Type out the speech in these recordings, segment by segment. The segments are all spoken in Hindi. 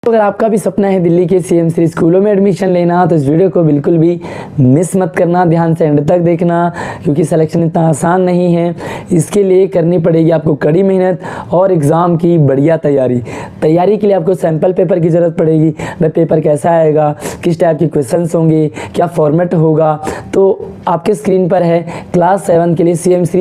अगर आपका भी सपना है दिल्ली के CMC स्कूलों में एडमिशन लेना तो इस वीडियो को बिल्कुल भी मिस मत करना, ध्यान से एंड तक देखना क्योंकि सिलेक्शन इतना आसान नहीं है। इसके लिए करनी पड़ेगी आपको कड़ी मेहनत और एग्ज़ाम की बढ़िया तैयारी के लिए आपको सैम्पल पेपर की ज़रूरत पड़ेगी। वह पेपर कैसा आएगा, किस टाइप के क्वेश्चंस होंगे, क्या फॉर्मेट होगा, तो आपके स्क्रीन पर है क्लास 7 के लिए CMC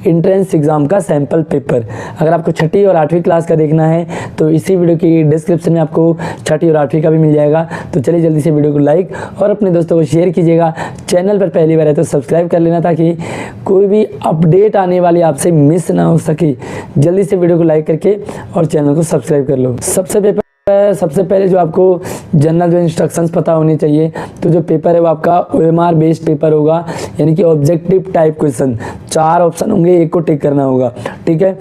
एंट्रेंस एग्ज़ाम का सैम्पल पेपर। अगर आपको छठी और 8वीं क्लास का देखना है तो इसी वीडियो की डिस्क्रिप्शन में आपको छठी और 8वीं का भी मिल जाएगा। तो चलिए जल्दी से वीडियो को लाइक और अपने दोस्तों को शेयर कीजिएगा। चैनल पर पहली बार है तो सब्सक्राइब कर लेना ताकि कोई भी अपडेट आने वाली आपसे मिस ना हो सके। जल्दी से वीडियो को लाइक करके और चैनल को सब्सक्राइब कर लो। सबसे पहले जो आपको जनरल जो इंस्ट्रक्शंस पता होनी चाहिए, तो जो पेपर है वो आपका OMR बेस्ड पेपर होगा, यानी कि ऑब्जेक्टिव टाइप क्वेश्चन। 4 ऑप्शन होंगे, एक को टिक करना होगा, ठीक है।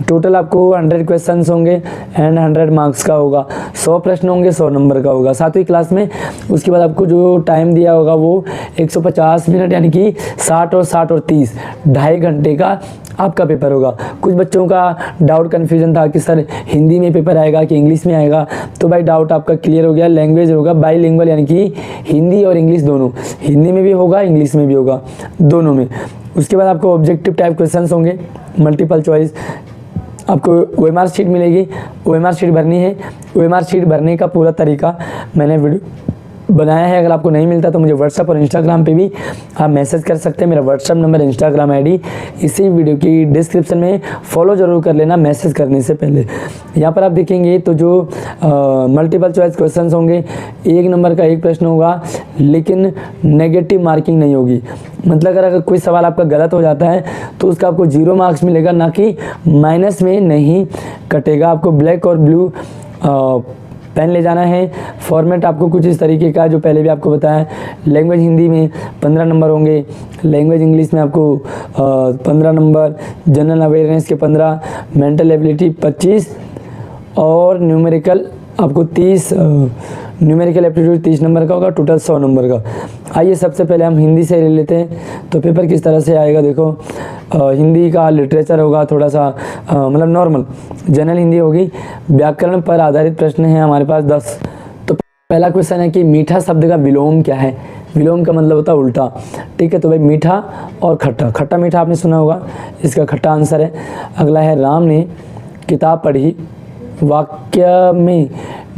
टोटल आपको 100 क्वेश्चंस होंगे एंड 100 मार्क्स का होगा। 100 प्रश्न होंगे, 100 नंबर का होगा 7वीं क्लास में। उसके बाद आपको जो टाइम दिया होगा वो 150 मिनट, यानी कि 60 और 30 2.5 घंटे का आपका पेपर होगा। कुछ बच्चों का डाउट कन्फ्यूजन था कि सर हिंदी में पेपर आएगा कि इंग्लिश में आएगा, तो भाई डाउट आपका क्लियर हो गया। लैंग्वेज होगा बाईलिंगुअल, यानी कि हिंदी और इंग्लिश दोनों, हिंदी में भी होगा इंग्लिश में भी होगा, दोनों में। उसके बाद आपको ऑब्जेक्टिव टाइप क्वेश्चंस होंगे, मल्टीपल चॉइस। आपको OMR शीट मिलेगी, OMR शीट भरनी है। OMR शीट भरने का पूरा तरीका मैंने वीडियो बनाया है। अगर आपको नहीं मिलता तो मुझे व्हाट्सएप और इंस्टाग्राम पे भी आप मैसेज कर सकते हैं। मेरा व्हाट्सएप नंबर, इंस्टाग्राम ID इसी वीडियो की डिस्क्रिप्शन में फॉलो ज़रूर कर लेना मैसेज करने से पहले। यहाँ पर आप देखेंगे तो जो मल्टीपल चॉइस क्वेश्चंस होंगे, 1 नंबर का 1 प्रश्न होगा, लेकिन नेगेटिव मार्किंग नहीं होगी। मतलब अगर कोई सवाल आपका गलत हो जाता है तो उसका आपको 0 मार्क्स मिलेगा, ना कि माइनस में नहीं कटेगा। आपको ब्लैक और ब्लू पेन ले जाना है। फॉर्मेट आपको कुछ इस तरीके का, जो पहले भी आपको बताया। लैंग्वेज हिंदी में 15 नंबर होंगे, लैंग्वेज इंग्लिश में आपको 15 नंबर, जनरल अवेयरनेस के 15, मेंटल एबिलिटी 25 और न्यूमेरिकल आपको 30, न्यूमेरिकल एप्टीट्यूड 30 नंबर का होगा, टोटल 100 नंबर का। आइए सबसे पहले हम हिंदी से ले लेते हैं तो पेपर किस तरह से आएगा। देखो हिंदी का लिटरेचर होगा थोड़ा सा मतलब नॉर्मल, जनरल हिंदी होगी। व्याकरण पर आधारित प्रश्न है हमारे पास 10। तो पहला क्वेश्चन है कि मीठा शब्द का विलोम क्या है। विलोम का मतलब होता है उल्टा, ठीक है। तो भाई मीठा और खट्टा, खट्टा मीठा आपने सुना होगा, इसका खट्टा आंसर है। अगला है राम ने किताब पढ़ी, वाक्य में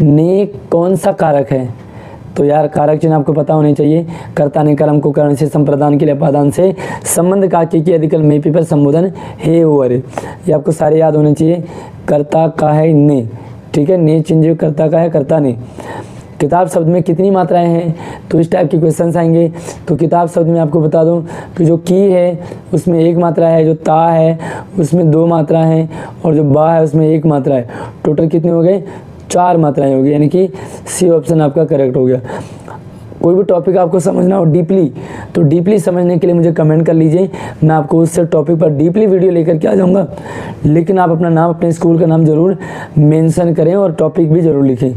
ने कौन सा कारक है। तो यार कारक चिन्ह आपको पता होने चाहिए। कर्ता ने कर्म को करण से, संप्रदान के लिए अपादान से, संबंध का की अधिकल में पर संबोधन हे ओ अरे, ये आपको सारे याद होने चाहिए। कर्ता का है ने, ठीक है, ने चिन्ह जो कर्ता का है, कर्ता ने। किताब शब्द में कितनी मात्राएं हैं, तो इस टाइप के क्वेश्चंस आएंगे। तो किताब शब्द में आपको बता दूं कि जो की है उसमें 1 मात्रा है, जो ता है उसमें 2 मात्रा है, और जो बा है उसमें 1 मात्रा है। टोटल कितने हो गए, 4 मात्राएं होगी, यानी कि C ऑप्शन आपका करेक्ट हो गया। कोई भी टॉपिक आपको समझना हो डीपली, तो डीपली समझने के लिए मुझे कमेंट कर लीजिए, मैं आपको उससे टॉपिक पर डीपली वीडियो लेकर के आ जाऊँगा। लेकिन आप अपना नाम, अपने स्कूल का नाम ज़रूर मेंशन करें और टॉपिक भी ज़रूर लिखें।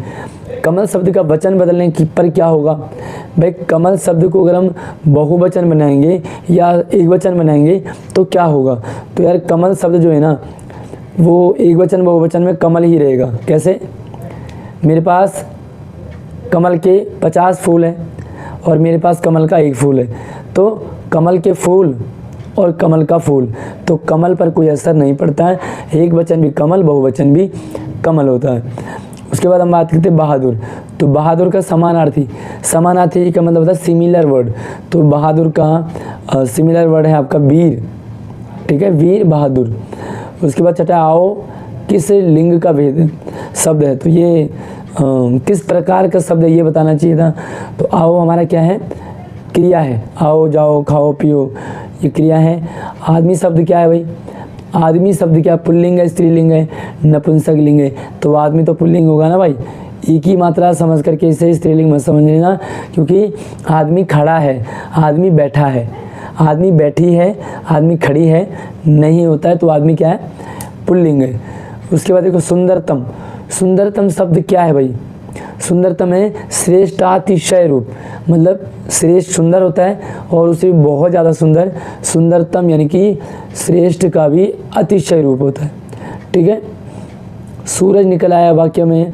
कमल शब्द का वचन बदलने की पर क्या होगा। भाई कमल शब्द को अगर हम बहुवचन बनाएंगे या एकवचन बनाएंगे तो क्या होगा। तो यार कमल शब्द जो है ना वो एकवचन बहुवचन में कमल ही रहेगा। कैसे, मेरे पास कमल के 50 फूल हैं और मेरे पास कमल का 1 फूल है, तो कमल के फूल और कमल का फूल, तो कमल पर कोई असर नहीं पड़ता है। एक वचन भी कमल, बहुवचन भी कमल होता है। उसके बाद हम बात करते हैं बहादुर। तो बहादुर का समानार्थी का मतलब होता है सिमिलर वर्ड। तो बहादुर का सिमिलर वर्ड है आपका वीर, ठीक है, वीर बहादुर। उसके बाद छठा आओ किस लिंग का भेद शब्द है। तो ये किस प्रकार का शब्द है ये बताना चाहिए था। तो आओ हमारा क्या है, क्रिया है। आओ जाओ खाओ पियो, ये क्रिया है। आदमी शब्द क्या है भाई, आदमी शब्द क्या, पुल्लिंग है, स्त्रीलिंग है, नपुंसक लिंग है। तो आदमी तो पुल्लिंग होगा ना भाई। एक ही मात्रा समझ करके इसे स्त्रीलिंग मत समझ लेना, क्योंकि आदमी खड़ा है, आदमी बैठा है, आदमी बैठी है, आदमी खड़ी है नहीं होता है, तो आदमी क्या है, पुल्लिंग है। उसके बाद देखो सुंदरतम। सुंदरतम शब्द क्या है भाई, सुंदरतम है श्रेष्ठातिशय रूप, मतलब श्रेष्ठ सुंदर होता है और उसे बहुत ज़्यादा सुंदर। सुंदरतम यानी कि श्रेष्ठ का भी अतिशय रूप होता है, ठीक है। सूरज निकल आया वाक्य में,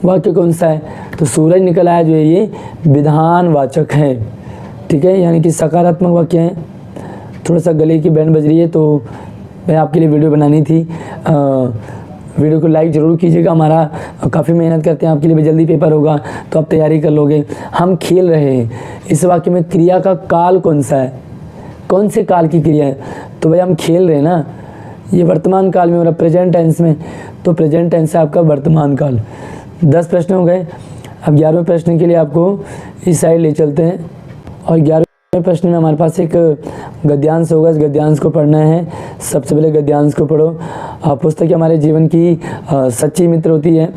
वाक्य कौन सा है? तो सूरज निकल आया जो है ये विधानवाचक है, ठीक है, यानी कि सकारात्मक वाक्य है। थोड़ा सा गले की बैंड बज रही है तो मैं आपके लिए वीडियो बनानी थी। वीडियो को लाइक ज़रूर कीजिएगा, हमारा काफ़ी मेहनत करते हैं आपके लिए भी, जल्दी पेपर होगा तो आप तैयारी कर लोगे। हम खेल रहे हैं, इस वाक्य में क्रिया का काल कौन सा है? कौन से काल की क्रिया है? तो भाई हम खेल रहे हैं ना, ये वर्तमान काल में हो रहा, प्रेजेंट टेंस में, तो प्रेजेंट टेंस है आपका वर्तमान काल। 10 प्रश्न हो गए। अब 11वें प्रश्न के लिए आपको इस साइड ले चलते हैं और 11वें प्रश्न में हमारे पास एक गद्यांश होगा। इस गद्यांश को पढ़ना है। सबसे पहले गद्यांश को पढ़ो। पुस्तक हमारे जीवन की सच्ची मित्र होती है,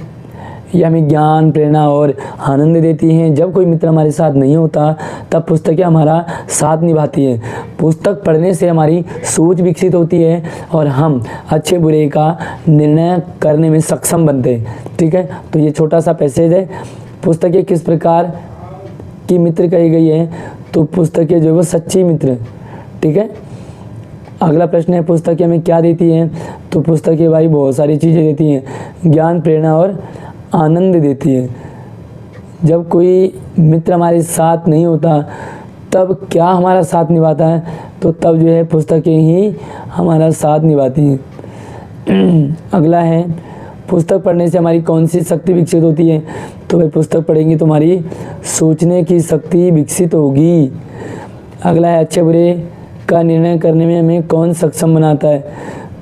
ये हमें ज्ञान, प्रेरणा और आनंद देती हैं। जब कोई मित्र हमारे साथ नहीं होता तब पुस्तकें हमारा साथ निभाती हैं। पुस्तक पढ़ने से हमारी सोच विकसित होती है और हम अच्छे बुरे का निर्णय करने में सक्षम बनते हैं, ठीक है। तो ये छोटा सा पैसेज है। पुस्तकें किस प्रकार की मित्र कही गई है? तो पुस्तकें जो है वो सच्ची मित्र, ठीक है। अगला प्रश्न है पुस्तकें हमें क्या देती हैं? तो पुस्तकें भाई बहुत सारी चीज़ें देती हैं, ज्ञान, प्रेरणा और आनंद देती है। जब कोई मित्र हमारे साथ नहीं होता तब क्या हमारा साथ निभाता है? तो तब जो है पुस्तकें ही हमारा साथ निभाती हैं। अगला है पुस्तक पढ़ने से हमारी कौन सी शक्ति विकसित होती है? तो भाई पुस्तक पढ़ेंगे तो हमारी सोचने की शक्ति विकसित होगी। अगला है अच्छे बुरे का निर्णय करने में हमें कौन सक्षम बनाता है?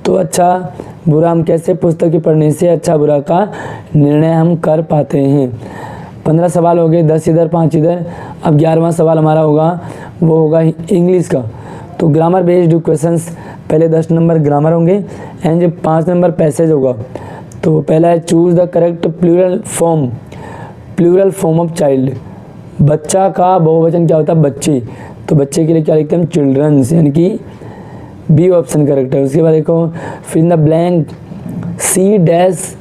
तो अच्छा बुरा हम कैसे पुस्तकें पढ़ने से अच्छा बुरा का निर्णय हम कर पाते हैं। 15 सवाल हो गए, 10 इधर 5 इधर। अब 11वां सवाल हमारा होगा, वो होगा इंग्लिश का। तो ग्रामर बेस्ड क्वेश्चंस, पहले 10 नंबर ग्रामर होंगे एंड जब 5 नंबर पैसेज होगा। तो पहला है choose the correct plural form of child. बच्चा का बहुवचन क्या होता है? बच्चे। तो बच्चे के लिए क्या लिखते हैं हम? चिल्ड्रंस, यानी कि बी ऑप्शन करेक्ट है। उसके बाद देखो फिर in the blank she dash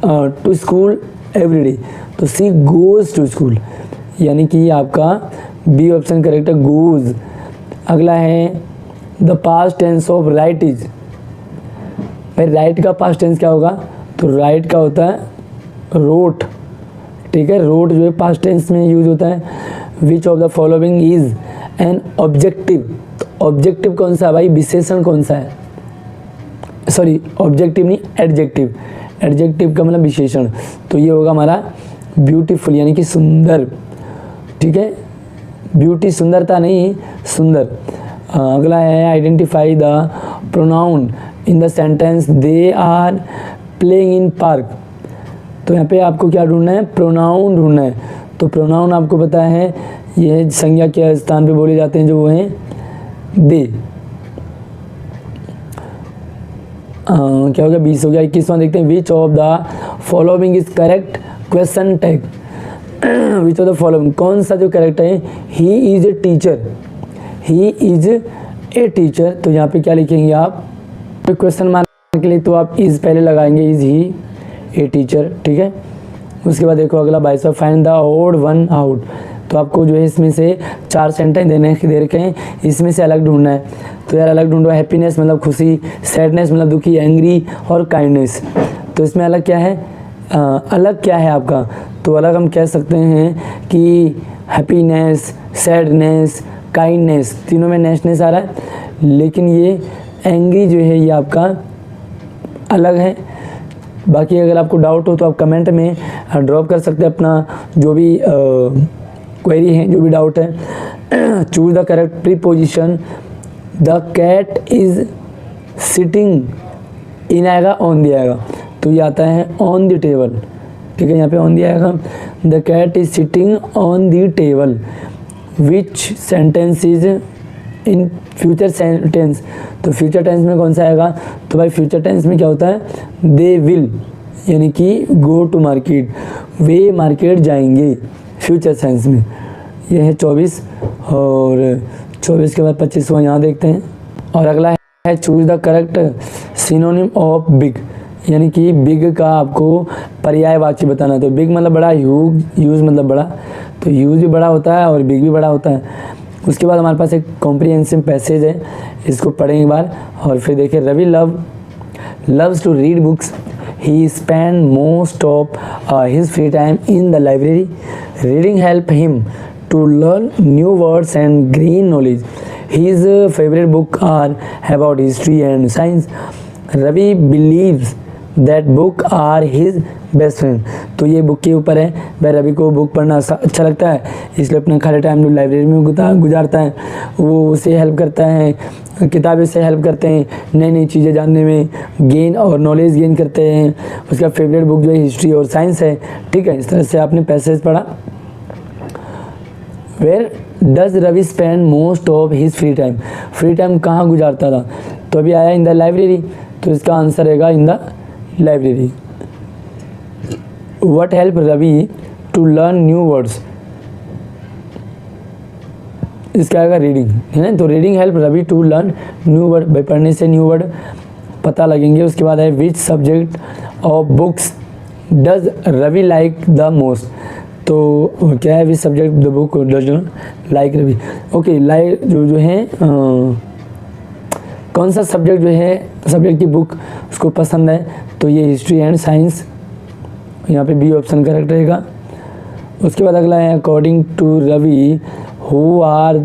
to school every day. तो सी गोज टू स्कूल, यानी कि आपका बी ऑप्शन करेक्ट है, गोज। अगला है the past tense of write is. भाई राइट का पास्ट टेंस क्या होगा? तो राइट का होता है रोट, ठीक है। रोट जो है पास्ट टेंस में यूज होता है। Which of the following is an objective. Objective कौन सा है भाई? विशेषण कौन सा है? सॉरी ऑब्जेक्टिव नहीं, एडजेक्टिव। एडजेक्टिव का मतलब विशेषण। तो ये होगा हमारा ब्यूटीफुल, यानी कि सुंदर, ठीक है। ब्यूटी सुंदरता नहीं, सुंदर। अगला है identify the pronoun in the sentence they are playing in park. तो यहाँ पे आपको क्या ढूंढना है? प्रोनाउन ढूंढना है। तो प्रोनाउन आपको पता है ये संज्ञा के स्थान पे बोले जाते हैं, जो वो हैं दे। क्या हो गया? 20 हो गया। 21वां देखते हैं, which of the following is correct question tag. Which of the following, कौन सा जो करेक्ट है? He is a teacher, he is a teacher. तो यहाँ पे क्या लिखेंगे आप? क्वेश्चन मार्क के लिए तो आप इज पहले लगाएंगे, इज ही ए टीचर, ठीक है। उसके बाद देखो अगला 22वां, find the odd one out. तो आपको जो है इसमें से 4 सेंटेंस दे रखे हैं, इसमें से अलग ढूंढना है। तो यार अलग ढूंढो। हैप्पीनेस मतलब खुशी, सैडनेस मतलब दुखी, एंग्री और काइंडनेस। तो इसमें अलग क्या है? अलग क्या है आपका? तो अलग हम कह सकते हैं कि हैप्पीनेस, सैडनेस, काइंडनेस, तीनों में नेसनेस आ रहा है, लेकिन ये एंग्री जो है ये आपका अलग है। बाकी अगर आपको डाउट हो तो आप कमेंट में ड्रॉप कर सकते हैं अपना जो भी क्वेरी है, जो भी डाउट है। Choose the correct preposition. The cat is sitting in आएगा, ऑन दिया आएगा। तो ये आता है ऑन द टेबल, ठीक है। यहाँ पे ऑन दिया आएगा। The cat is sitting on the table. Which sentence is in future sentence. तो फ्यूचर टेंस में कौन सा आएगा? तो भाई फ्यूचर टेंस में क्या होता है? दे विल, यानी कि गो टू मार्केट, वे मार्केट जाएंगे फ्यूचर टेंस में। ये है 24 और 24 के बाद 25वां यहाँ देखते हैं। और अगला है choose the correct synonym of big, यानी कि बिग का आपको पर्यायवाची बताना। तो बिग मतलब बड़ा, यूज मतलब बड़ा। तो यूज भी बड़ा होता है और बिग भी बड़ा होता है। उसके बाद हमारे पास एक कॉम्प्रिहेंसिव पैसेज है, इसको पढ़ें एक बार और फिर देखें। Ravi loves to read books, he spend most of his free time in the library, reading help him to learn new words and gain knowledge, his favourite book are about history and science, Ravi believes that book are his best friend. तो ये बुक के ऊपर है, वह रवि को बुक पढ़ना अच्छा लगता है, इसलिए अपना खाली टाइम जो लाइब्रेरी में गुजारता है, वो उसे हेल्प करता है, किताबें से हेल्प करते हैं नई नई चीज़ें जानने में, गेन और नॉलेज गेन करते हैं। उसका फेवरेट बुक जो है हिस्ट्री और साइंस है, ठीक है। इस तरह से आपने पैसेज पढ़ा। Where does Ravi spend most of his free time, free time कहाँ गुजारता था, तो अभी आया इन द लाइब्रेरी, तो इसका आंसर रहेगा in the library. What help Ravi to learn new words, इसका आएगा रीडिंग, है ना। तो reading help Ravi to learn new word, भाई पढ़ने से न्यू वर्ड पता लगेंगे। उसके बाद है which subject of books does Ravi like the most, तो क्या है which subject the book does like Ravi. Okay, like जो है कौन सा सब्जेक्ट जो है सब्जेक्ट की बुक उसको पसंद है, तो ये हिस्ट्री एंड साइंस, यहाँ पे बी ऑप्शन करेक्ट रहेगा। उसके बाद अगला है according to Ravi who are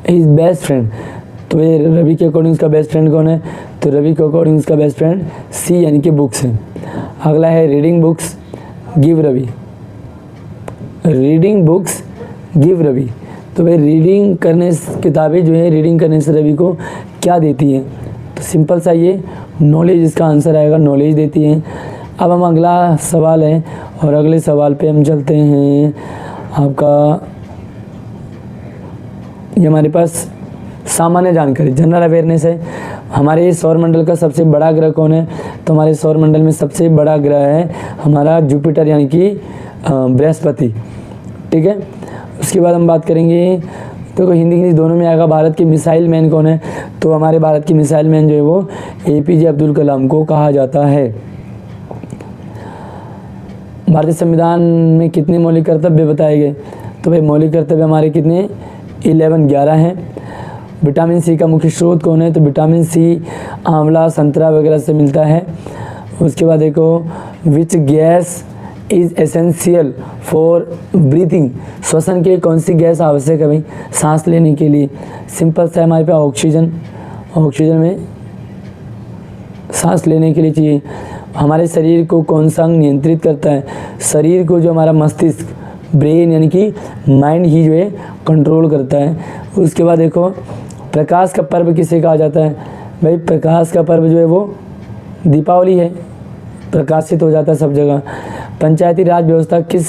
his best friend, तो ये रवि के अकॉर्डिंग उसका बेस्ट फ्रेंड कौन है, तो रवि के अकॉर्डिंग उसका बेस्ट फ्रेंड सी यानी कि बुक्स है। अगला है reading books give Ravi, reading books give Ravi, तो भाई रीडिंग करने किताबें जो है रीडिंग करने से रवि को क्या देती हैं, तो सिंपल सा ये नॉलेज, इसका आंसर आएगा नॉलेज देती हैं। अब हम अगला सवाल है और अगले सवाल पे हम चलते हैं। आपका ये हमारे पास सामान्य जानकारी जनरल अवेयरनेस है। हमारे सौरमंडल का सबसे बड़ा ग्रह कौन है, तो हमारे सौरमंडल में सबसे बड़ा ग्रह है हमारा जुपिटर यानी कि बृहस्पति, ठीक है। उसके बाद हम बात करेंगे, तो हिंदी इंग्लिश दोनों में आएगा, भारत के मिसाइल मैन कौन है, तो हमारे भारत के मिसाइल मैन जो है वो APJ अब्दुल कलाम को कहा जाता है। भारतीय संविधान में कितने मौलिक कर्तव्य बताए गए, तो भाई मौलिक कर्तव्य हमारे कितने 11 हैं। विटामिन सी का मुख्य स्रोत कौन है, तो विटामिन सी आंवला संतरा वगैरह से मिलता है। उसके बाद देखो which gas is essential for breathing, श्वसन के लिए कौन सी गैस आवश्यक है भाई सांस लेने के लिए, सिंपल सा हमारे पास ऑक्सीजन, ऑक्सीजन में सांस लेने के लिए चाहिए। हमारे शरीर को कौन सा अंग नियंत्रित करता है, शरीर को जो हमारा मस्तिष्क ब्रेन यानी कि माइंड ही जो है कंट्रोल करता है। उसके बाद देखो प्रकाश का पर्व किसे कहा जाता है, भाई प्रकाश का पर्व जो है वो दीपावली है, प्रकाशित हो जाता है सब जगह। पंचायती राज व्यवस्था किस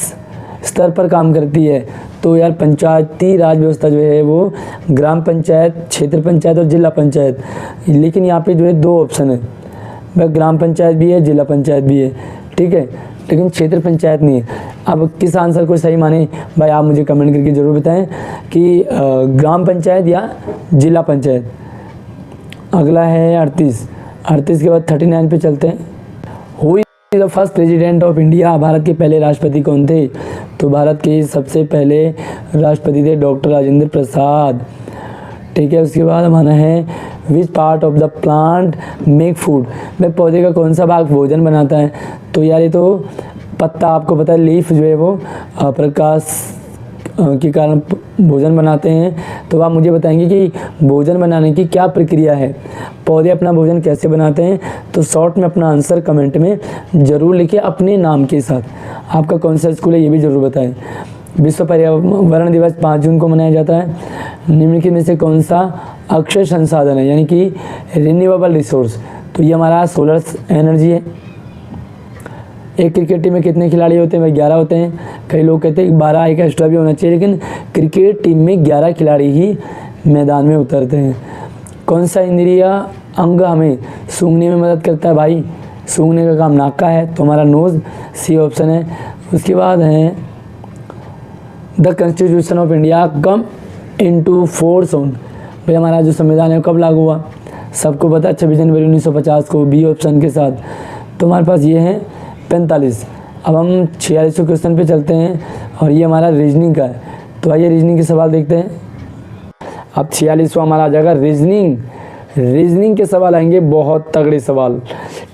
स्तर पर काम करती है, तो यार पंचायती राज व्यवस्था जो है वो ग्राम पंचायत, क्षेत्र पंचायत और जिला पंचायत, लेकिन यहाँ पे जो है 2 ऑप्शन है, भाई ग्राम पंचायत भी है जिला पंचायत भी है, ठीक है, लेकिन क्षेत्र पंचायत नहीं है। अब किस आंसर को सही माने भाई आप मुझे कमेंट करके ज़रूर बताएं कि ग्राम पंचायत या जिला पंचायत। अगला है 38 के बाद 39 पे चलते हैं। Who is the first president of India, Bharat के पहले राष्ट्रपति कौन थे, तो भारत के सबसे पहले राष्ट्रपति थे डॉक्टर राजेंद्र प्रसाद, ठीक है। उसके बाद हमारा है which part of the plant make food, में पौधे का कौन सा भाग भोजन बनाता है, तो यार ये तो पत्ता, आपको पता है लीफ जो है वो प्रकाश के कारण भोजन बनाते हैं। तो आप मुझे बताएंगे कि भोजन बनाने की क्या प्रक्रिया है, पौधे अपना भोजन कैसे बनाते हैं, तो शॉर्ट में अपना आंसर कमेंट में ज़रूर लिखिए अपने नाम के साथ। आपका कौन सा स्कूल है ये भी ज़रूर बताएं। विश्व पर्यावरण दिवस 5 जून को मनाया जाता है। निम्नलिखित में से कौन सा अक्षय संसाधन है यानी कि रिन्यूएबल रिसोर्स, तो ये हमारा सोलर एनर्जी है। एक क्रिकेट टीम में कितने खिलाड़ी होते हैं, भाई 11 होते हैं। कई लोग कहते हैं 12, एक एक्स्ट्रा भी होना चाहिए, लेकिन क्रिकेट टीम में 11 खिलाड़ी ही मैदान में उतरते हैं। कौन सा इंद्रिय अंग हमें सूंघने में मदद करता है, भाई सूंघने का काम नाक का है, तो हमारा नोज़, सी ऑप्शन है। उसके बाद है the constitution of India come into force on, भाई हमारा जो संविधान है कब लागू हुआ, सबको पता है 26 जनवरी 1950 को, बी ऑप्शन के साथ। तो हमारे पास ये है 45। अब हम 46वें क्वेश्चन पे चलते हैं और ये हमारा रीजनिंग का है, तो आइए रीजनिंग के सवाल देखते हैं। अब 46वां हमारा आ जाएगा रीजनिंग। रीजनिंग के सवाल आएंगे, बहुत तगड़े सवाल,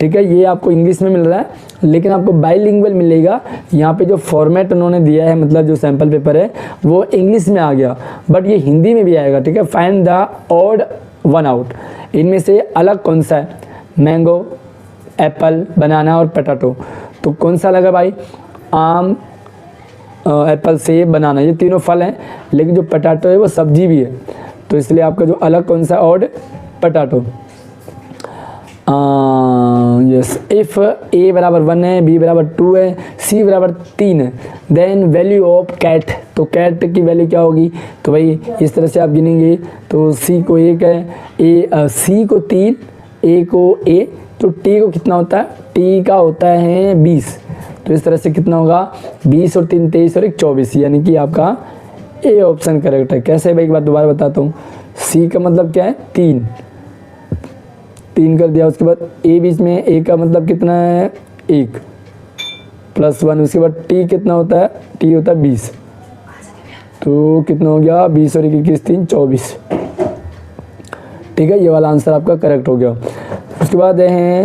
ठीक है। ये आपको इंग्लिश में मिल रहा है लेकिन आपको बाइलिंगुअल मिलेगा। यहाँ पे जो फॉर्मेट उन्होंने दिया है, मतलब जो सैम्पल पेपर है वो इंग्लिश में आ गया, बट ये हिंदी में भी आएगा, ठीक है। Find the odd one out, इनमें से अलग कौन सा है, मैंगो, एप्पल, बनाना और पोटैटो। तो कौन सा लगा भाई, आम, एप्पल, सेब, बनाना, ये तीनों फल हैं, लेकिन जो पोटैटो है वो सब्जी भी है, तो इसलिए आपका जो अलग कौन सा ऑड, पोटैटो। यस, इफ़ ए बराबर 1 है, बी बराबर 2 है, सी बराबर 3 है, देन वैल्यू ऑफ कैट, तो कैट की वैल्यू क्या होगी, तो भाई इस तरह से आप गिनेंगे, तो सी को 1 है, सी को 3, ए को ए, तो टी को कितना होता है, टी का होता है 20, तो इस तरह से कितना होगा, 20 और 3 23 और 1 24, यानी कि आपका ए ऑप्शन करेक्ट है। कैसे भाई, एक बार दोबारा बताता हूँ, सी का मतलब क्या है, 3 कर दिया, उसके बाद ए बीच में, ए का मतलब कितना है 1 + 1, उसके बाद टी कितना होता है, टी होता है 20, तो कितना हो गया, 20 और 1 21 3 24, ठीक है। ये वाला आंसर आपका करेक्ट हो गया। उसके बाद है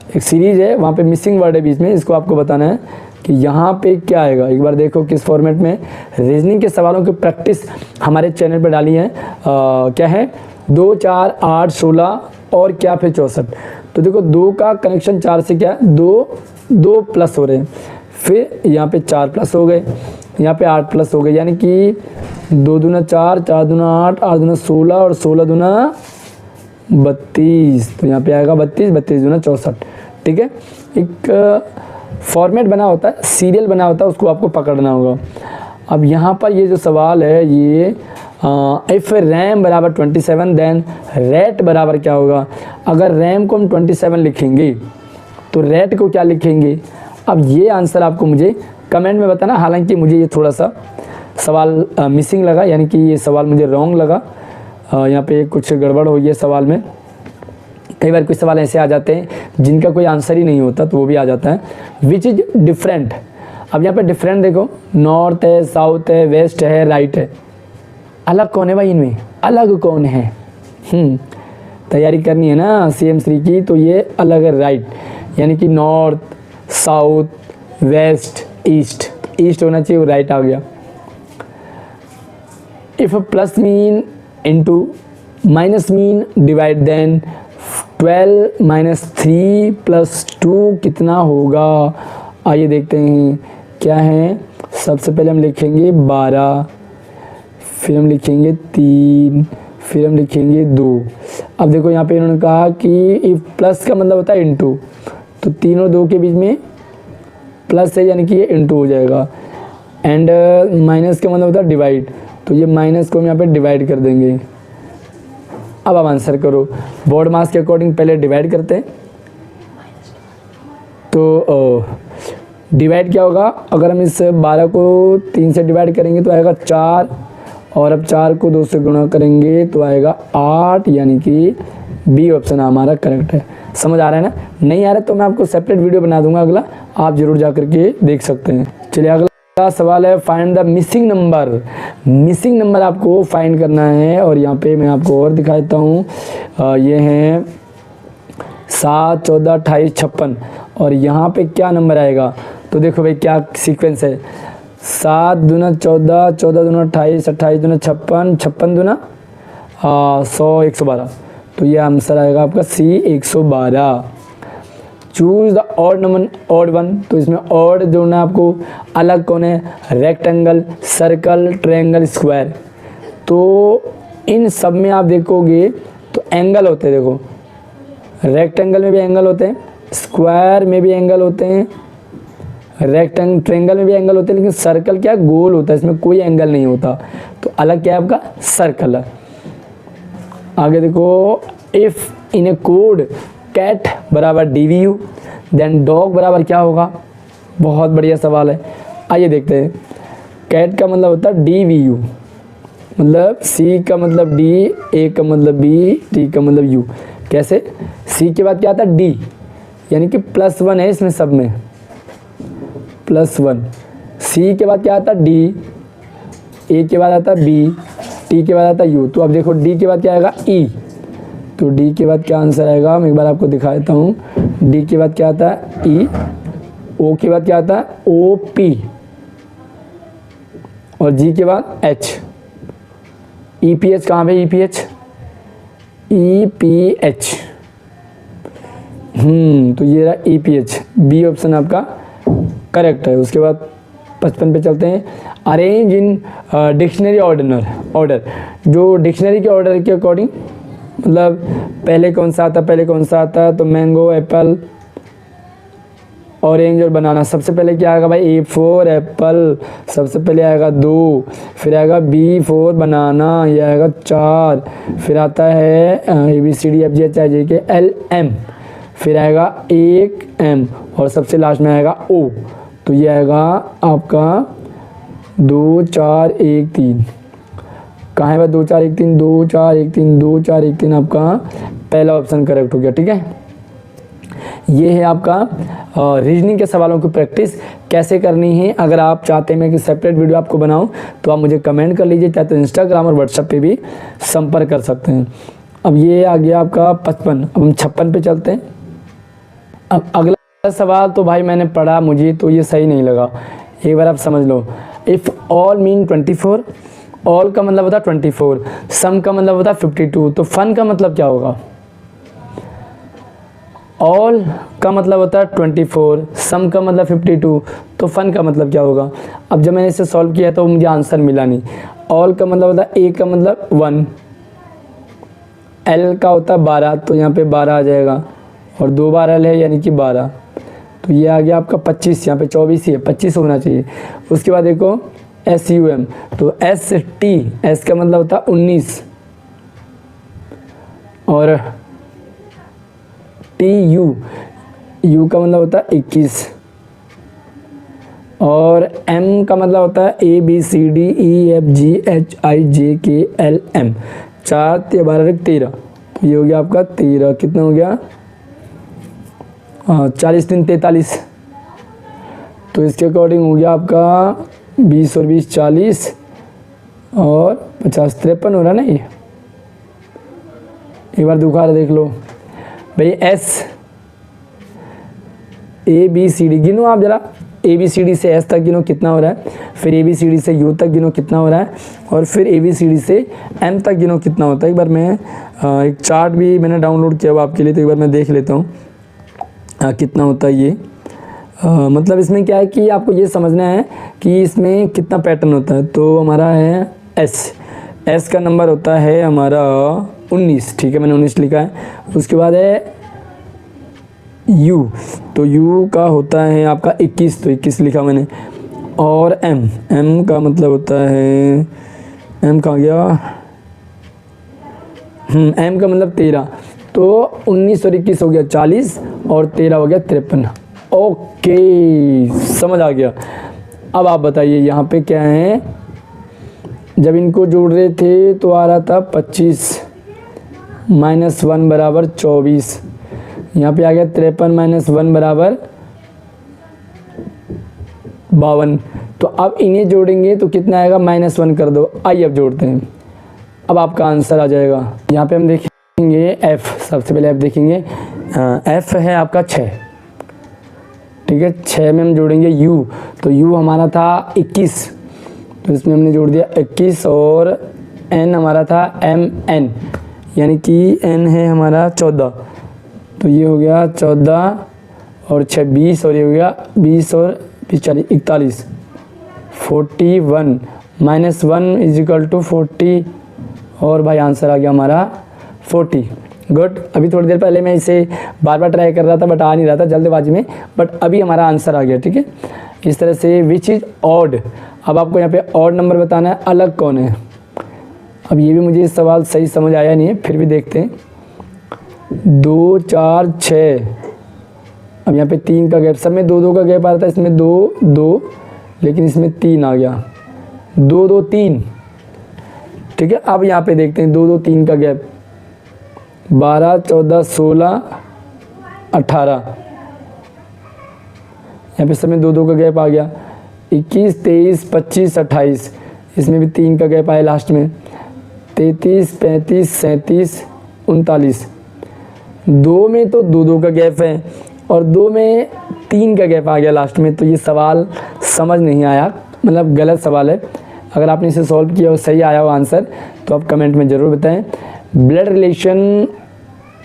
एक सीरीज है, वहाँ पे मिसिंग वर्ड है बीच में, इसको आपको बताना है कि यहाँ पे क्या आएगा। एक बार देखो किस फॉर्मेट में, रीजनिंग के सवालों की प्रैक्टिस हमारे चैनल पर डाली है, क्या है 2 4 8 16 और क्या फिर 64। तो देखो 2 का कनेक्शन 4 से क्या है, 2 प्लस हो रहे हैं, फिर यहाँ पे 4 प्लस हो गए, यहाँ पे 8 प्लस हो गए, यानी कि 2 दूना 4, 4 दूना 8, 8 दूना 16 और 16 दूना 32, तो यहाँ पे आएगा 32, 32 दूना 64, ठीक है। एक फॉर्मेट बना होता है, सीरियल बना होता है, उसको आपको पकड़ना होगा। अब यहाँ पर ये जो सवाल है, ये इफ़ रैम बराबर 27 देन रेट बराबर क्या होगा। अगर रैम को हम 27 लिखेंगे तो रेट को क्या लिखेंगे। अब ये आंसर आपको मुझे कमेंट में बताना। हालांकि मुझे ये थोड़ा सा सवाल मिसिंग लगा, यानी कि ये सवाल मुझे रॉन्ग लगा, यहाँ पे कुछ गड़बड़ हुई है सवाल में। कई बार कुछ सवाल ऐसे आ जाते हैं जिनका कोई आंसर ही नहीं होता, तो वो भी आ जाता है। विच इज डिफरेंट, अब यहाँ पे डिफरेंट देखो, नॉर्थ है, साउथ है, वेस्ट है, राइट है, अलग कौन है भाई, इनमें अलग कौन है। तैयारी करनी है ना CM श्री की, तो ये अलग है, राइट, यानी कि north, south, west, east, east होना चाहिए, वो राइट आ गया। If plus mean into minus mean divide, then 12 - 3 + 2 कितना होगा। आइए देखते हैं क्या है। सबसे पहले हम लिखेंगे 12, फिर हम लिखेंगे 3, फिर हम लिखेंगे 2। अब देखो यहाँ पे इन्होंने कहा कि इफ प्लस का मतलब होता है इंटू, तो 3 और 2 के बीच में प्लस है, यानी कि ये इंटू हो जाएगा। एंड माइनस का मतलब होता है डिवाइड, तो ये माइनस को हम यहाँ पे डिवाइड कर देंगे। अब आप आंसर करो। बोर्ड मास के अकॉर्डिंग पहले डिवाइड करते हैं, तो डिवाइड क्या होगा, अगर हम इस 12 को 3 से डिवाइड करेंगे तो आएगा 4, और अब 4 को 2 से गुणा करेंगे तो आएगा 8, यानी कि बी ऑप्शन हमारा करेक्ट है। समझ आ रहा है ना, नहीं आ रहा तो मैं आपको सेपरेट वीडियो बना दूंगा अगला, आप जरूर जा करके देख सकते हैं। चलिए अगला सवाल है, find the missing number. Missing number आपको फाइंड करना है, और यहाँ पे मैं आपको और दिखा देता हूँ। ये हैं 7 14 28 56, और यहाँ पे क्या नंबर आएगा, तो देखो भाई क्या सीक्वेंस है। 7 दूना 14, 14 दूना 28, 28 दूना 56, 56 दूना 100 112, तो ये आंसर आएगा आपका C 112। Choose the odd number, odd one, तो इसमें ऑड जोड़ना है आपको। अलग कौन है, रेक्टेंगल, सर्कल, ट्रायंगल, स्क्वायर। तो इन सब में आप देखोगे तो एंगल होते हैं। देखो रेक्टेंगल में भी एंगल होते हैं, स्क्वायर में भी एंगल होते हैं, ट्रायंगल में भी एंगल होते हैं, लेकिन सर्कल क्या गोल होता है, इसमें कोई एंगल नहीं होता। तो अलग क्या है आपका, सर्कल है। आगे देखो, if in a code cat बराबर DVU देन डॉग बराबर क्या होगा। बहुत बढ़िया सवाल है, आइए देखते हैं। कैट का मतलब होता है DVU, मतलब C का मतलब D, A का मतलब B, T का मतलब U। कैसे, C के बाद क्या आता है D, यानी कि +1 है इसमें सब में, +1। C के बाद क्या आता है D, A के बाद आता है B, टी के बाद आता है यू। तो अब देखो डी के बाद क्या आएगा ई, तो डी के बाद क्या आंसर आएगा, मैं एक बार आपको दिखा देता हूँ। डी के बाद क्या आता है ई, ओ के बाद क्या आता है ओ पी, और जी के बाद एच। ई पी एच कहाँ पे, E P H, E P H, तो ये रहा E P H, B option आपका करेक्ट है। उसके बाद 55 पे चलते हैं। अरेंज इन डिक्शनरी ऑर्डर, जो डिक्शनरी के ऑर्डर के अकॉर्डिंग, मतलब पहले कौन सा आता है, तो मैंगो, एप्पल, ऑरेंज और बनाना। सबसे पहले क्या आएगा भाई, ए फॉर एप्पल, सबसे पहले आएगा 2, फिर आएगा बी फॉर बनाना, ये आएगा 4, फिर आता है A B C D F G H I J K L M, फिर आएगा 1 एम, और सबसे लास्ट में आएगा ओ। तो ये आएगा आपका 2 4 1 3, कहाँ है भाई 2 4 1 3, 2 4 1 3, 2 4 1 3, आपका पहला ऑप्शन करेक्ट हो गया। ठीक है, ये है आपका रीजनिंग के सवालों की प्रैक्टिस कैसे करनी है। अगर आप चाहते हैं मैं कि सेपरेट वीडियो आपको बनाऊं तो आप मुझे कमेंट कर लीजिए, चाहे तो इंस्टाग्राम और व्हाट्सएप पे भी संपर्क कर सकते हैं। अब ये आ गया आपका 55, अब हम 56 पे चलते हैं। अब अगला सवाल तो भाई मैंने पढ़ा, मुझे तो ये सही नहीं लगा, एक बार आप समझ लो। इफ़ ऑल मीन 24, ऑल का मतलब होता है 24, सम का मतलब होता है 52, तो फन का मतलब क्या होगा। ऑल का मतलब होता है 24, सम का मतलब 52, तो फन का मतलब क्या होगा। अब जब मैंने इसे सॉल्व किया तो मुझे आंसर मिला नहीं। ऑल का मतलब होता है ए का मतलब 1, एल का होता है 12, तो यहाँ पे 12 आ जाएगा, और 2 बार एल है यानी कि 12, तो ये आ गया आपका 25, यहाँ पे 24 ही है, 25 होना चाहिए। उसके बाद देखो एस यू एम, तो एस टी, एस का मतलब होता है 19, और टी यू, यू का मतलब होता है 21, और एम का मतलब होता है A B C D E F G H I J K L M, 4 12 13, तो ये हो गया आपका 13, कितना हो गया 40 3 43, तो इसके अकॉर्डिंग हो गया आपका 20 और 20 40, और 50 53 हो रहा ना। ये एक बार दोबारा देख लो भाई, S A B C D गिनो आप जरा, ए बी सी डी से एस तक गिनो कितना हो रहा है, फिर ए बी सी डी से यू तक गिनो कितना हो रहा है, और फिर ए बी सी डी से एम तक गिनो कितना होता है। एक बार मैं एक चार्ट भी मैंने डाउनलोड किया हुआ आपके लिए, तो एक बार मैं देख लेता हूँ कितना होता है ये। मतलब इसमें क्या है कि आपको ये समझना है कि इसमें कितना पैटर्न होता है। तो हमारा है एस का नंबर होता है हमारा 19, ठीक है, मैंने 19 लिखा है। उसके बाद है यू, तो यू का होता है आपका 21, तो 21 लिखा मैंने। और एम का मतलब होता है, एम कहाँ गया, एम का मतलब 13, तो 19 और 21 हो गया 40, और 13 हो गया 53। ओके, समझ आ गया। अब आप बताइए यहाँ पे क्या है, जब इनको जोड़ रहे थे तो आ रहा था 25 माइनस 1 बराबर 24, यहाँ पे आ गया 53 माइनस 1 बराबर 52। तो अब इन्हें जोड़ेंगे तो कितना आएगा, -1 कर दो। आइए अब जोड़ते हैं, अब आपका आंसर आ जाएगा। यहाँ पे हम देखेंगे एफ, सबसे पहले एफ देखेंगे, एफ है आपका 6, ठीक है, 6 में हम जोड़ेंगे यू, तो यू हमारा था 21, तो इसमें हमने जोड़ दिया 21, और एन हमारा था एम एन, यानी कि एन है हमारा 14, तो ये हो गया 14 और 6 20, और ये हो गया 20 और 20 40 41, 41 माइनस 1 इज इक्वल टू 40, और भाई आंसर आ गया हमारा 40। गुड। अभी थोड़ी देर पहले मैं इसे बार बार ट्राई कर रहा था बट आ नहीं रहा था जल्दबाजी में, बट अभी हमारा आंसर आ गया, ठीक है। इस तरह से विच इज़ ऑड, अब आपको यहाँ पे ऑड नंबर बताना है, अलग कौन है। अब ये भी मुझे इस सवाल सही समझ आया नहीं है, फिर भी देखते हैं। 2 4 6, अब यहाँ पे 3 का गैप, सब में 2 2 का गैप आ रहा था, इसमें 2 2, लेकिन इसमें 3 आ गया, 2 2 3, ठीक है। अब यहाँ पे देखते हैं 2 2 3 का गैप, 12 14 16 18, यहाँ पे सब में 2 2 का गैप आ गया, 21 23 25 28, इसमें भी 3 का गैप आया लास्ट में, 33, 35, 37, 39। 2 में तो 2 का गैप है और 2 में 3 का गैप आ गया लास्ट में, तो ये सवाल समझ नहीं आया, मतलब गलत सवाल है। अगर आपने इसे सॉल्व किया और सही आया हो आंसर तो आप कमेंट में ज़रूर बताएं। ब्लड रिलेशन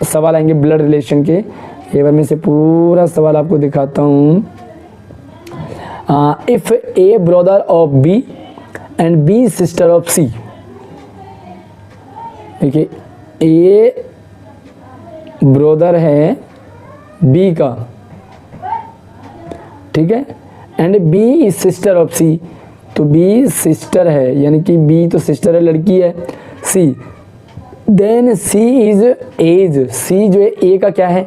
सवाल आएंगे, ब्लड रिलेशन के। एक बार मैं इसे पूरा सवाल आपको दिखाता हूँ। If A brother of B and B sister of C, देखिए ए ब्रदर है बी का, ठीक है, and B is sister of C, तो बी सिस्टर है, यानी कि बी तो सिस्टर है, लड़की है, सी, देन सी इज एज, सी जो है ए का क्या है,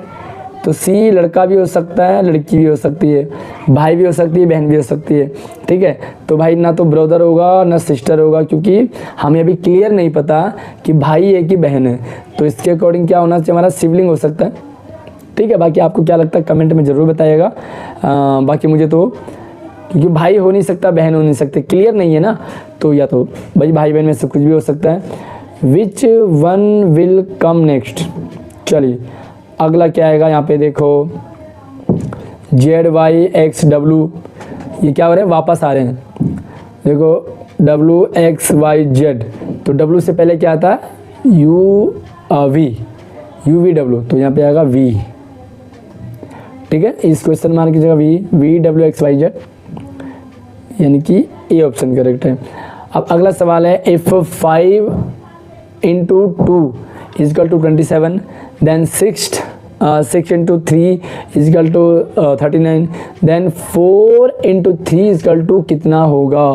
तो सी लड़का भी हो सकता है, लड़की भी हो सकती है, भाई भी हो सकती है, बहन भी हो सकती है, ठीक है। तो भाई ना तो ब्रदर होगा ना सिस्टर होगा, क्योंकि हमें अभी क्लियर नहीं पता कि भाई है कि बहन है, तो इसके अकॉर्डिंग क्या होना चाहिए, हमारा सिबलिंग हो सकता है, ठीक है। बाकी आपको क्या लगता है कमेंट में ज़रूर बताइएगा। बाकी मुझे तो, क्योंकि भाई हो नहीं सकता, बहन हो नहीं सकते, क्लियर नहीं है ना, तो या तो भाई बहन में से कुछ भी हो सकता है। Which one will come next, चलिए अगला क्या आएगा, यहाँ पे देखो ZYXW, ये क्या हो रहा है, वापस आ रहे हैं, देखो WXYZ, तो W से पहले क्या आता है UVW, तो यहाँ पे आएगा V, ठीक है। इस क्वेश्चन मार्क की जगह VWXYZ, यानी कि ए ऑप्शन करेक्ट है। अब अगला सवाल है, if 5 into 2 is equal to 27, then 6 into 3 is equal to 39, then 4 into 3 is equal to कितना होगा।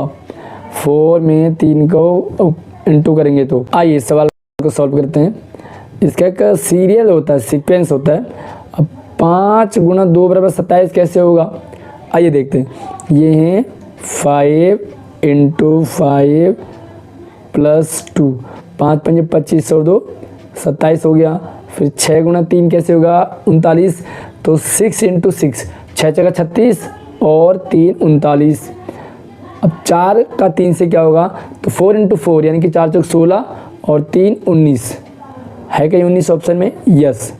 4 में 3 को इंटू करेंगे तो, आइए सवाल को सॉल्व करते हैं। इसका एक सीरियल होता है, सीक्वेंस होता है। अब 5 गुना 2 बराबर 27 कैसे होगा, आइए देखते हैं। ये हैं 5 into 5 प्लस 2, 5 पंजे 25 और 2 27 हो गया। फिर 6 गुना 3 कैसे होगा 39, तो 6 into 6, 6 जगह 36 और 3 39। अब 4 का 3 से क्या होगा, तो 4 into 4 यानी कि 4 चौक 16 और 3 19, है क्या 19 ऑप्शन में, यस,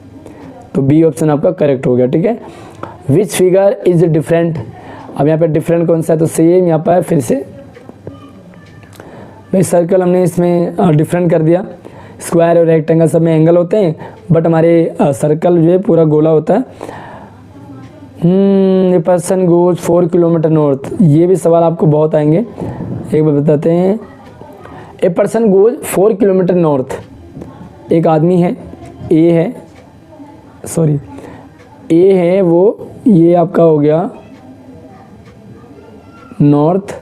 तो बी ऑप्शन आपका करेक्ट हो गया, ठीक है। विच फिगर इज डिफरेंट, अब यहाँ पे डिफरेंट कौन सा है, तो सेम यहाँ पर फिर से भाई सर्कल हमने इसमें डिफरेंट कर दिया, स्क्वायर और रेक्टेंगल सब में एंगल होते हैं, बट हमारे सर्कल जो है पूरा गोला होता है। A person goes 4 kilometre north, ये भी सवाल आपको बहुत आएंगे, एक बार बताते हैं। A person goes 4 kilometre north, एक आदमी है, ए है, सॉरी ए है वो, ये आपका हो गया नॉर्थ,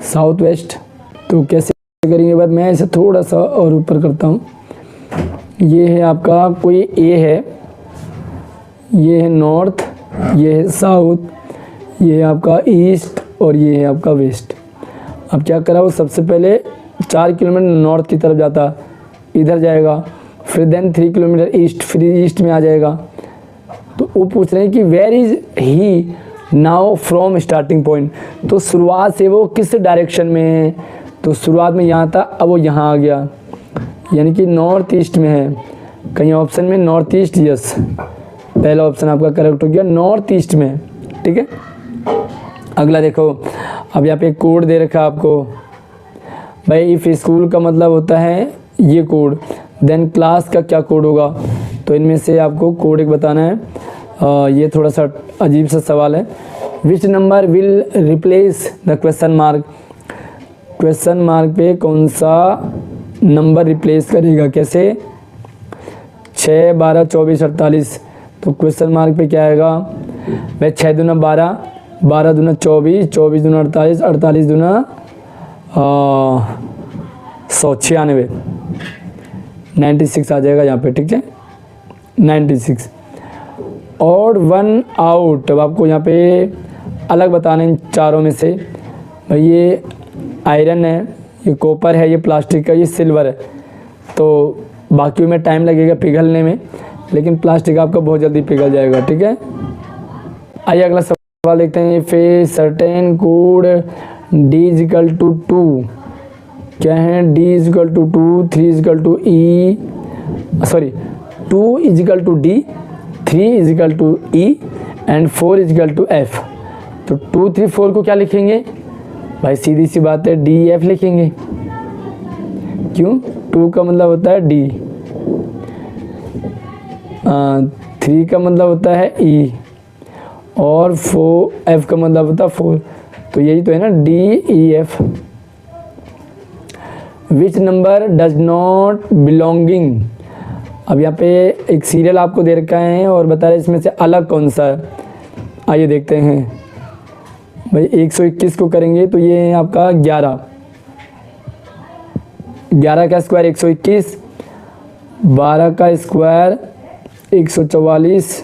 साउथ वेस्ट, तो कैसे करेंगे, बाद मैं इसे थोड़ा सा और ऊपर करता हूँ। ये है आपका कोई ए है, ये है नॉर्थ, ये है साउथ, ये है आपका ईस्ट और ये है आपका वेस्ट। अब क्या करा, वो सबसे पहले 4 किलोमीटर नॉर्थ की तरफ जाता, इधर जाएगा, फिर देन 3 किलोमीटर ईस्ट, फिर ईस्ट में आ जाएगा। तो वो पूछ रहे हैं कि where is he now from starting point, तो शुरुआत से वो किस डायरेक्शन में है, तो शुरुआत में यहाँ था, अब वो यहाँ आ गया, यानी कि नॉर्थ ईस्ट में है। कहीं ऑप्शन में नॉर्थ ईस्ट, यस, पहला ऑप्शन आपका करेक्ट हो गया, नॉर्थ ईस्ट में, ठीक है। अगला देखो, अब यहाँ पे कोड दे रखा आपको, भाई इफ़ स्कूल का मतलब होता है ये कोड, देन क्लास का क्या कोड होगा, तो इनमें से आपको कोड एक बताना है। ये थोड़ा सा अजीब सा सवाल है। Which number will replace the question mark, question mark पे कौन सा नंबर रिप्लेस करेगा, कैसे, 6, 12, 24, 48, तो क्वेश्चन मार्क पे क्या आएगा भाई, 6 दूना 12, 12 दूना 24, 24 दूना 48, 48 दूना 196, 96 आ जाएगा यहाँ पे, ठीक है, 96। और 1 आउट, अब आपको यहाँ पे अलग बताना है इन चारों में से, भाई ये आयरन है, ये कॉपर है, ये प्लास्टिक का, ये सिल्वर है, तो बाकी में टाइम लगेगा पिघलने में, लेकिन प्लास्टिक आपका बहुत जल्दी पिघल जाएगा, ठीक है। आइए अगला सवाल देखते हैं। If a certain code D is equal to 2, क्या है, D is equal to 2, 3 is equal to E, sorry 2 is equal to D, 3 is equal to E and 4 is equal to F. तो 2, 3, 4 को क्या लिखेंगे भाई, सीधी सी बात है डी एफ लिखेंगे। क्यों, 2 का मतलब होता है डी, 3 का मतलब होता है ई और 4 एफ का मतलब होता है 4। तो यही तो है ना, D E F. Which number does not belonging, अब यहाँ पे एक सीरियल आपको दे रखा है और बता रहे इसमें से अलग कौन सा है। आइए देखते हैं भाई। 121 को करेंगे तो ये है आपका 11, 11 का स्क्वायर 121, 12 का स्क्वायर 144,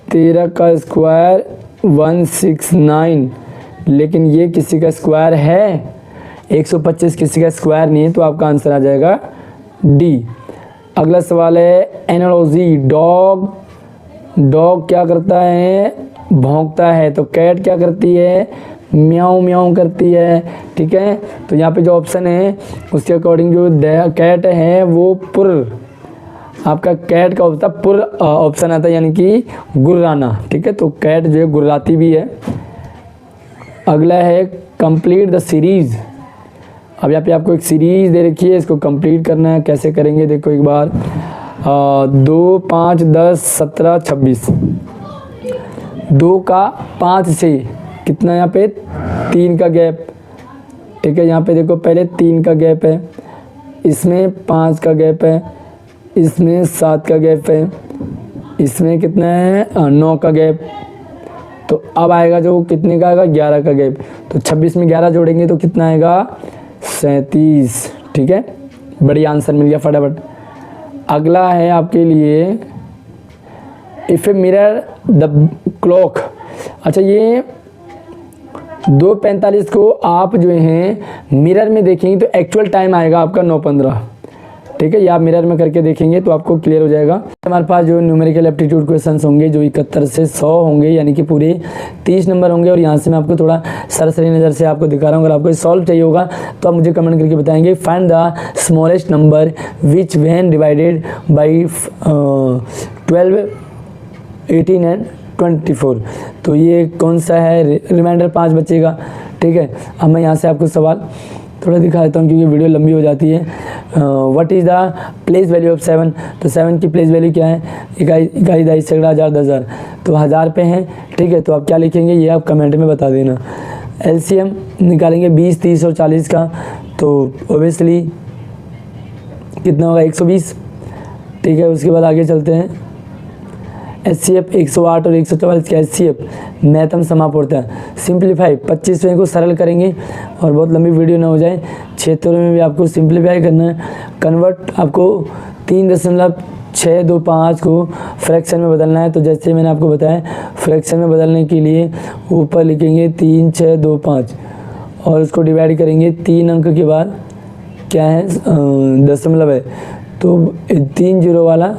13 का स्क्वायर 169, लेकिन ये किसी का स्क्वायर है, 125 किसी का स्क्वायर नहीं है, तो आपका आंसर आ जाएगा डी। अगला सवाल है एनालॉजी। डॉग, डॉग क्या करता है, भौंकता है। तो कैट क्या करती है, म्याऊं म्याऊं करती है। ठीक है, तो यहाँ पे जो ऑप्शन है उसके अकॉर्डिंग जो कैट है वो पुर, आपका कैट का होता है पुर ऑप्शन आता है, यानी कि गुर्राना। ठीक है, तो कैट जो है गुर्राती भी है। अगला है कंप्लीट द सीरीज। अब यहाँ पे आपको एक सीरीज दे रखी है, इसको कंप्लीट करना है। कैसे करेंगे देखो एक बार। 2, 5, 10, 17, 26। 2 का 5 से कितना, यहाँ पे 3 का गैप। ठीक है, यहाँ पे देखो पहले 3 का गैप है, इसमें 5 का गैप है, इसमें 7 का गैप है, इसमें कितना है 9 का गैप। तो अब आएगा जो कितने का आएगा, 11 का गैप। तो 26 में 11 जोड़ेंगे तो कितना आएगा, 37। ठीक है, बढ़िया आंसर मिल गया फटाफट। अगला है आपके लिए if a mirror the clock. अच्छा, ये 2:45 को आप जो हैं मिरर में देखेंगे तो एक्चुअल टाइम आएगा आपका 9:15। ठीक है, ये आप मिरर में करके देखेंगे तो आपको क्लियर हो जाएगा। हमारे पास जो न्यूमेरिकल एप्टीट्यूड क्वेश्चंस होंगे जो 71 से 100 होंगे, यानी कि पूरे 30 नंबर होंगे। और यहाँ से मैं आपको थोड़ा सरसरी नज़र से आपको दिखा रहा हूँ। अगर आपको सॉल्व चाहिए होगा तो आप मुझे कमेंट करके बताएंगे। Find the smallest number which when divided by 12, 18 and 24। तो ये कौन सा है, रिमाइंडर 5 बचेगा। ठीक है, अब मैं यहाँ से आपको सवाल थोड़ा दिखा देता हूँ क्योंकि वीडियो लंबी हो जाती है। What is the place value of 7। तो 7 की प्लेस वैल्यू क्या है, इकाई, दाई, सैकड़ा, हज़ार, 10,000। तो 1000 पे हैं। ठीक है, तो आप क्या लिखेंगे ये आप कमेंट में बता देना। एलसीएम निकालेंगे 20, 30 और 40 का, तो ओबियसली कितना होगा, 120। ठीक है, उसके बाद आगे चलते हैं। HCF 108 और 144 का HCF मैथम समाप्त होता है। सिंप्लीफाई 25वें को सरल करेंगे और बहुत लंबी वीडियो ना हो जाए, क्षेत्रों में भी आपको सिंप्लीफाई करना है। कन्वर्ट आपको 3.625 को फ्रैक्शन में बदलना है। तो जैसे मैंने आपको बताया, फ्रैक्शन में बदलने के लिए ऊपर लिखेंगे 3625 और उसको डिवाइड करेंगे 3 अंक के बाद, क्या है दशमलव है, तो 3 जीरो वाला,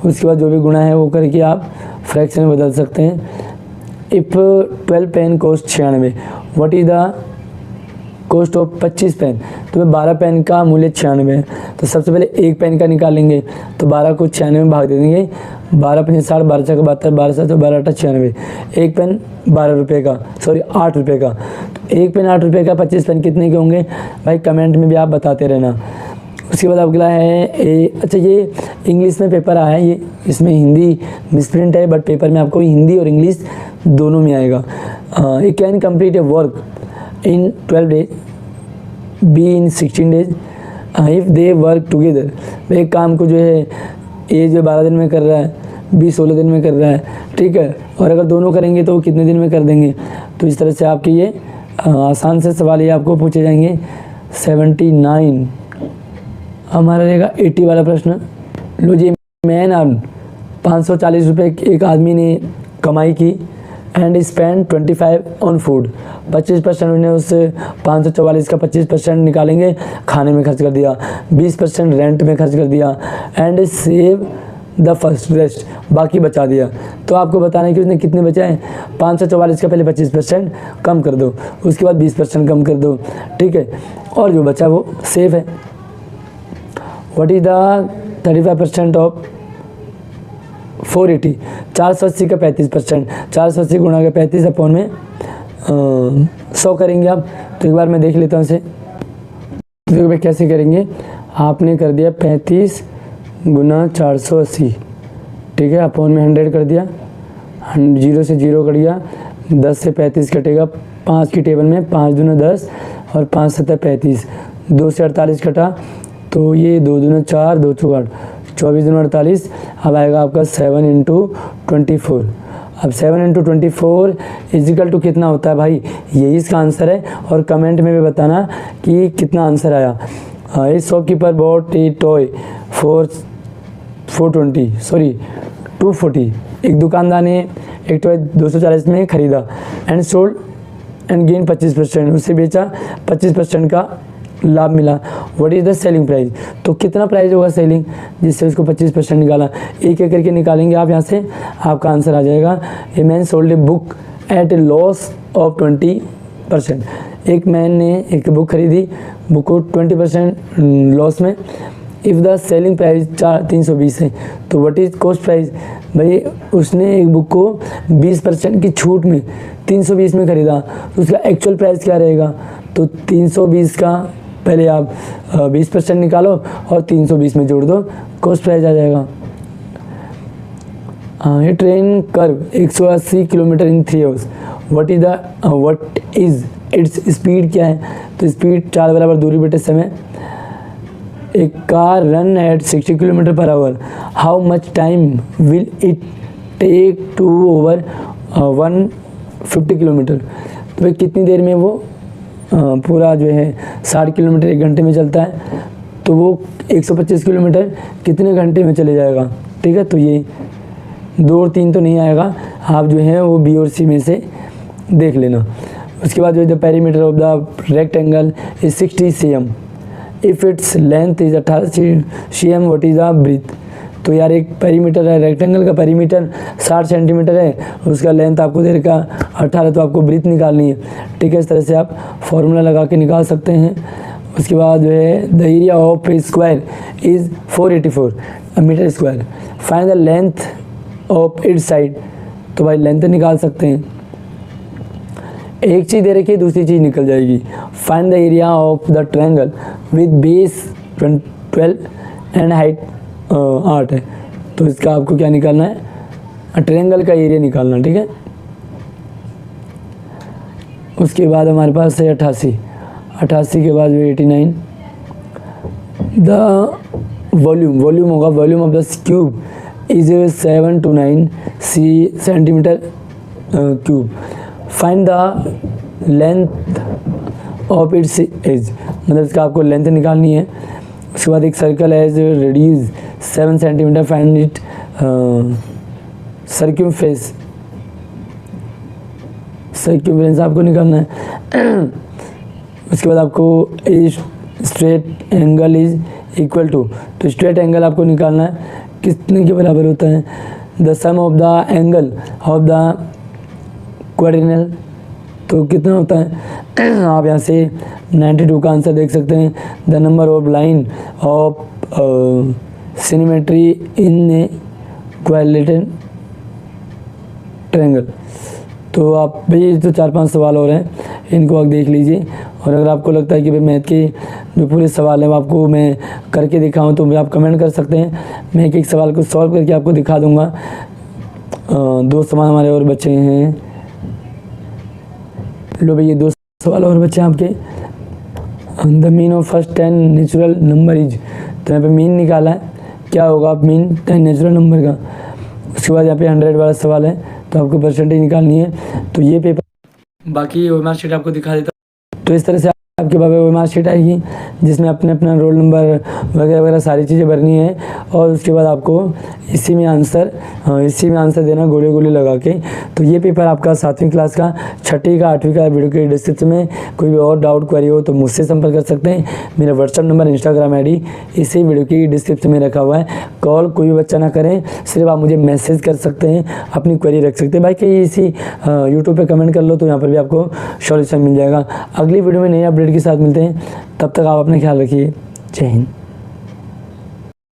उसके बाद जो भी गुणा है वो करके आप फ्रैक्शन में बदल सकते हैं। If 12 pen cost 96, what is the cost of 25 pen. तो 12 पेन का मूल्य 96 है। तो सबसे पहले 1 पेन का निकालेंगे, तो 12 को 96 में भाग दे देंगे। 12 पंजे 60, 12 छक्के 72, 12 7 12 8 96। 1 पेन 12 रुपये का, सॉरी 8 रुपये का। तो 1 पेन 8 रुपये का, 25 पेन कितने के होंगे भाई, कमेंट में भी आप बताते रहना। उसके बाद अगला है अच्छा, ये इंग्लिश में पेपर आया है, ये इसमें हिंदी मिसप्रिंट है, बट पेपर में आपको हिंदी और इंग्लिश दोनों में आएगा। ये can complete A work in 12 days, be in 16 days if they work together. एक काम को जो है ए जो 12 दिन में कर रहा है, बी 16 दिन में कर रहा है। ठीक है, और अगर दोनों करेंगे तो वो कितने दिन में कर देंगे। तो इस तरह से आपके ये आसान से सवाल ये आपको पूछे जाएंगे। 79 हमारा रहेगा 80 वाला प्रश्न। लो जी, मैन अर्न 540 रुपये एक आदमी ने कमाई की एंड स्पेंड 25 ऑन फूड। 25% उन्होंने उस 544 का 25% निकालेंगे, खाने में खर्च कर दिया। 20% रेंट में खर्च कर दिया and save the first, rest बाकी बचा दिया। तो आपको बताना है कि उसने कितने बचाए। 544 का पहले 25% कम कर दो, उसके बाद 20% कम कर दो, ठीक है, और जो बचा वो सेफ है। व्हाट इज द 35% ऑफ 480, 480 का 35%, 480 गुणा का 35 अपॉन में 100 करेंगे आप। तो एक बार मैं देख लेता हूँ इसे, देखो भाई कैसे करेंगे। आपने कर दिया 35 गुना 480, ठीक है, अपॉन में 100 कर दिया, 0 से 0 कट गया, 10 से 35 कटेगा, 5 की टेबल में 5 दूना 10 और 5 7 35, 2 से 48 कटा, तो ये 2 दूना 4, 2 चौक 8, 24 दूना 48। अब आएगा आपका 7 इंटू 24। अब 7 इंटू 24 इजिकल टू कितना होता है भाई, यही इसका आंसर है। और कमेंट में भी बताना कि कितना आंसर आया। इस shopkeeper bot A toy for 240। एक दुकानदार ने एक टॉय 240 में ख़रीदा एंड सोल्ड एंड गेन 25%, उससे बेचा, 25% का लाभ मिला। What is the selling price, तो कितना प्राइस होगा सेलिंग जिससे उसको 25% निकाला। एक एक करके निकालेंगे आप, यहाँ से आपका आंसर आ जाएगा। A man sold a book at a loss of 20%। एक मैन ने एक बुक खरीदी, बुक को 20% लॉस में। इफ़ द सेलिंग प्राइस 320 है, तो व्हाट इज़ कॉस्ट प्राइस, भाई उसने एक बुक को 20% की छूट में 320 में ख़रीदा, तो उसका एक्चुअल प्राइस क्या रहेगा। तो 320 का पहले आप 20% निकालो और 320 में जोड़ दो, कॉस्ट प्राइस आ जाएगा। ये train curve 180 kilometre in 3 hours, what is its speed क्या है। तो स्पीड 4 बराबर दूरी बटे समय। एक car run at 60 kilometre per hour, how much time will it take to over 150 kilometre. तो भाई कितनी देर में वो पूरा जो है 60 किलोमीटर 1 घंटे में चलता है, तो वो 125 किलोमीटर कितने घंटे में चले जाएगा, ठीक है। तो ये 2 और 3 तो नहीं आएगा, आप जो है वो बी और सी में से देख लेना। उसके बाद जो the perimeter of the rectangle is 60 cm, if its length is 18 cm, what is the breadth. तो यार एक पेरीमीटर है, रेक्टेंगल का पेरीमीटर 60 सेंटीमीटर है, उसका लेंथ आपको दे रखा 18, तो आपको ब्रीथ निकालनी है, ठीक है। इस तरह से आप फॉर्मूला लगा के निकाल सकते हैं। उसके बाद जो है the area of a square is 484 metre square, find the length of its side. तो भाई लेंथ निकाल सकते हैं, एक चीज़ दे रखी है दूसरी चीज़ निकल जाएगी। Find the area of the triangle with base 12 and height 8 है, तो इसका आपको क्या निकालना है, ट्रायंगल का एरिया निकालना, ठीक है। उसके बाद हमारे पास है 88 के बाद 89। द वॉल्यूम होगा, volume of the cube is 7 to 9 centimetre cube. Find the length of its edge, मतलब इसका आपको लेंथ निकालनी है। उसके बाद एक सर्कल है जो radius 7 centimetre, find it circumference आपको निकालना है। उसके बाद आपको straight angle is equal to, तो स्ट्रेट एंगल आपको निकालना है कितने के बराबर होता है। The sum of the angle of the quadrilateral, तो कितना होता है आप यहाँ से 92 का आंसर देख सकते हैं। The number of line of symmetry in a quadrilateral triangle. तो आप भाई तो 4-5 सवाल और हैं, इनको आप देख लीजिए। और अगर आपको लगता है कि भाई मैथ के जो पूरे सवाल हैं वो आपको मैं करके दिखाऊं, तो आप कमेंट कर सकते हैं, मैं एक सवाल को सॉल्व करके आपको दिखा दूंगा। 2 सवाल हमारे और बचे हैं। लो भाई ये 2 सवाल और बचे हैं आपके। The mean of first 10 natural number is, तो यहाँ पे मीन निकाला है, क्या होगा आप मीन 10 नेचुरल नंबर का। उसके बाद यहाँ पे 100 वाला सवाल है, तो आपको परसेंटेज निकालनी है। तो ये पेपर बाकी मार्कशीट आपको दिखा देता हूँ। तो इस तरह से आपके पास वो मार्कशीट आएगी जिसमें अपना रोल नंबर वगैरह वगैरह सारी चीज़ें भरनी है और उसके बाद आपको इसी में आंसर देना गोले गोले लगा के। तो ये पेपर आपका 7वीं क्लास का, 6ठी का, 8वीं का वीडियो के डिस्क्रिप्शन में कोई भी और डाउट क्वेरी हो तो मुझसे संपर्क कर सकते हैं। मेरा व्हाट्सअप नंबर, इंस्टाग्राम ID इसी वीडियो की डिस्क्रिप्शन में रखा हुआ है। कॉल कोई भी बच्चा ना करें, सिर्फ आप मुझे मैसेज कर सकते हैं, अपनी क्वेरी रख सकते हैं। भाई कहीं इसी यूट्यूब पे कमेंट कर लो तो यहाँ पर भी आपको सॉल्यूशन मिल जाएगा। अगली वीडियो में नई अपडेट के साथ मिलते हैं, तब तक आप अपना ख्याल रखिए। जय हिंद।